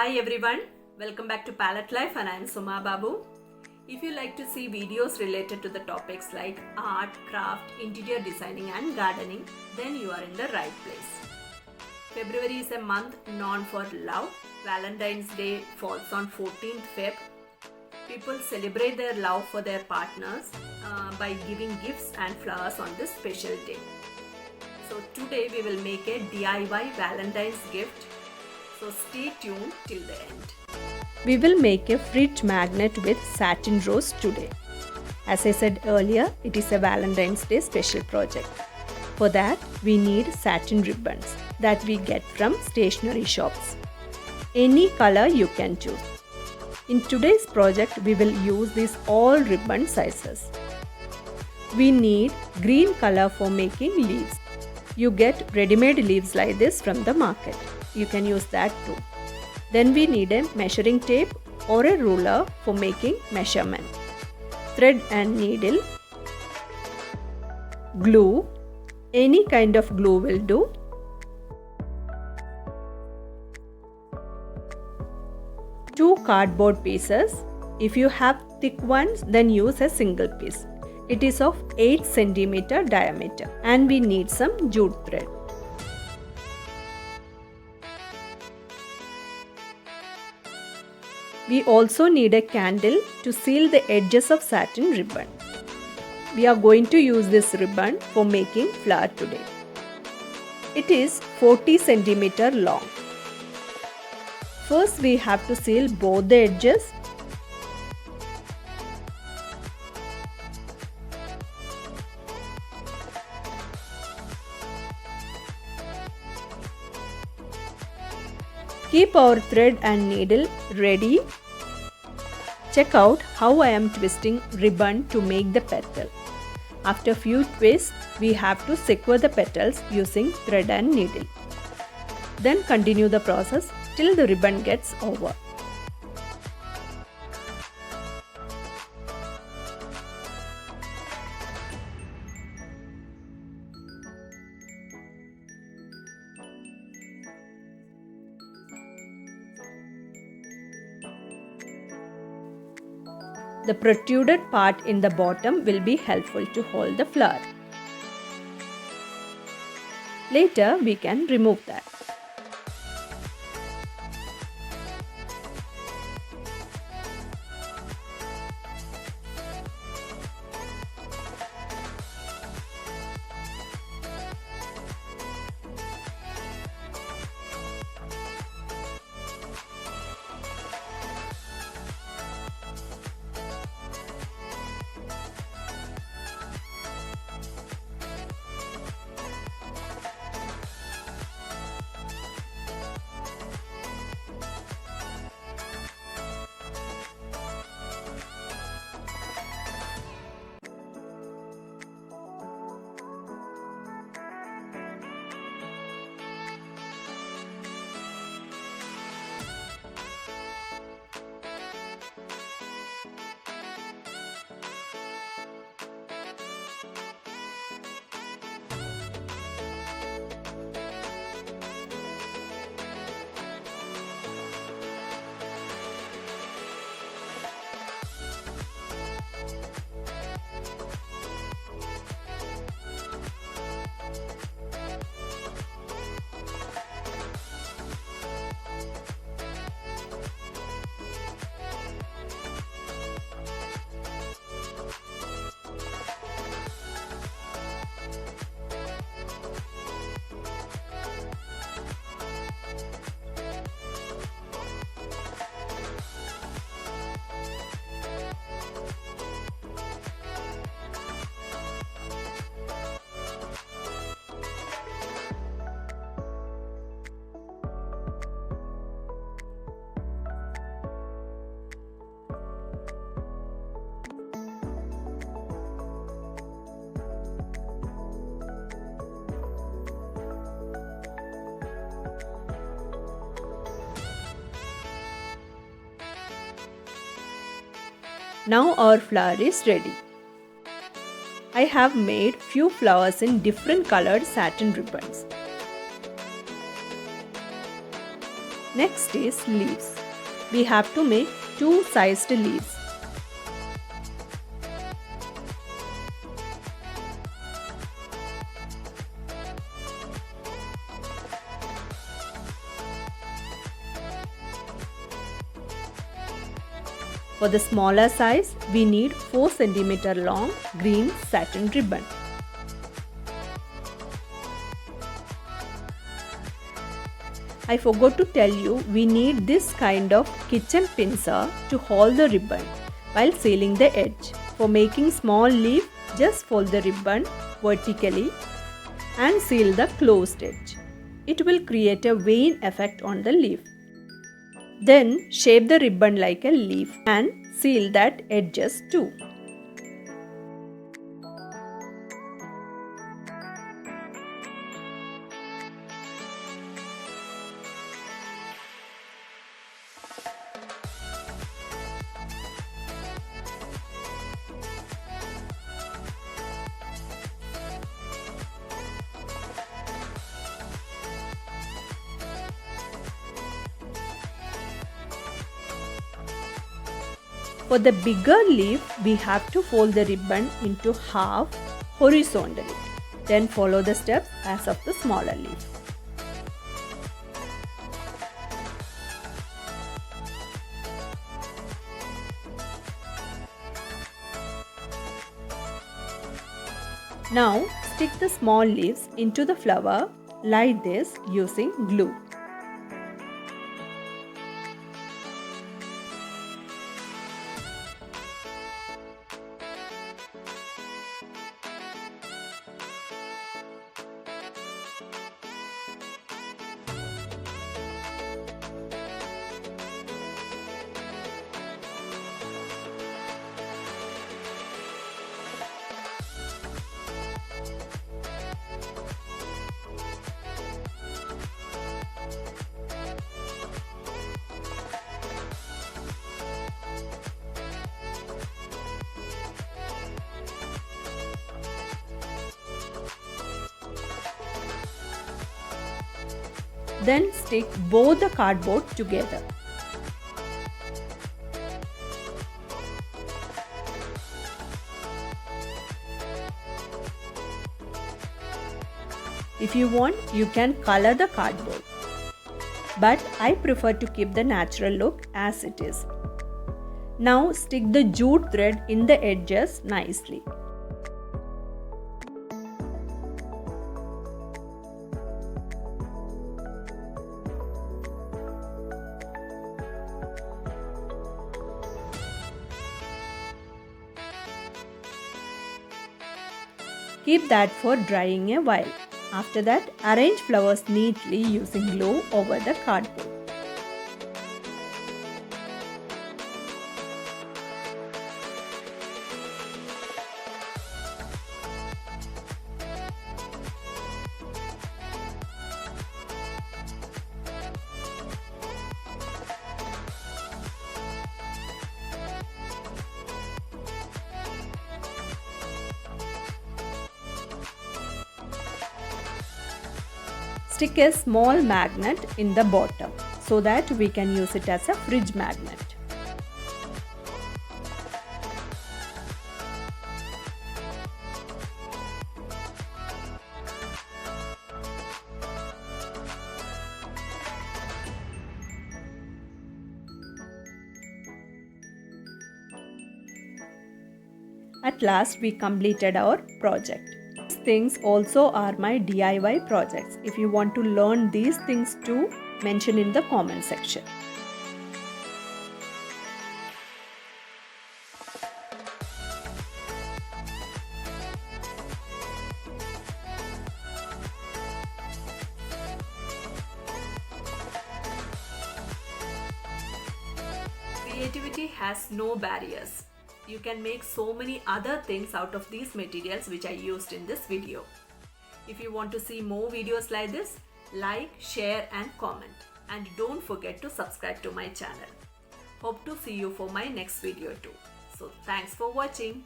Hi everyone, welcome back to Palette Life and I am Suma Babu. If you like to see videos related to the topics like art, craft, interior designing and gardening, then you are in the right place. February is a month known for love. Valentine's Day falls on 14th Feb. People celebrate their love for their partners by giving gifts and flowers on this special day. So today we will make a DIY Valentine's gift. So stay tuned till the end. We will make a fridge magnet with satin rose today. As I said earlier, it is a Valentine's Day special project. For that, we need satin ribbons that we get from stationery shops. Any color you can choose. In today's project, we will use these all ribbon sizes. We need green color for making leaves. You get ready-made leaves like this from the market. You can use that too. Then we need a measuring tape or a ruler for making measurement. Thread and needle. Glue. Any kind of glue will do. Two cardboard pieces. If you have thick ones, then use a single piece. It is of 8 cm diameter and we need some jute thread. We also need a candle to seal the edges of satin ribbon. We are going to use this ribbon for making flower today. It is 40 cm long. First we have to seal both the edges. Keep our thread and needle ready. Check out how I am twisting ribbon to make the petal. After few twists, we have to secure the petals using thread and needle. Then continue the process till the ribbon gets over. The protruded part in the bottom will be helpful to hold the flower. Later, we can remove that. Now our flower is ready. I have made few flowers in different colored satin ribbons. Next is leaves. We have to make two sized leaves. For the smaller size, we need 4 cm long green satin ribbon. I forgot to tell you, we need this kind of kitchen pincer to hold the ribbon while sealing the edge. For making small leaf, just fold the ribbon vertically and seal the closed edge. It will create a vane effect on the leaf. Then shape the ribbon like a leaf and seal that edges too. For the bigger leaf, we have to fold the ribbon into half horizontally. Then follow the steps as of the smaller leaf. Now stick the small leaves into the flower like this using glue. Then stick both the cardboard together. If you want, you can color the cardboard. But I prefer to keep the natural look as it is. Now stick the jute thread in the edges nicely. Keep that for drying a while. After that, arrange flowers neatly using glue over the cardboard. Stick a small magnet in the bottom so that we can use it as a fridge magnet. At last, we completed our project. These things also are my DIY projects. If you want to learn these things too, mention in the comment section. Creativity has no barriers. You can make so many other things out of these materials which I used in this video. If you want to see more videos like this, like, share and comment. And don't forget to subscribe to my channel. Hope to see you for my next video too. So thanks for watching.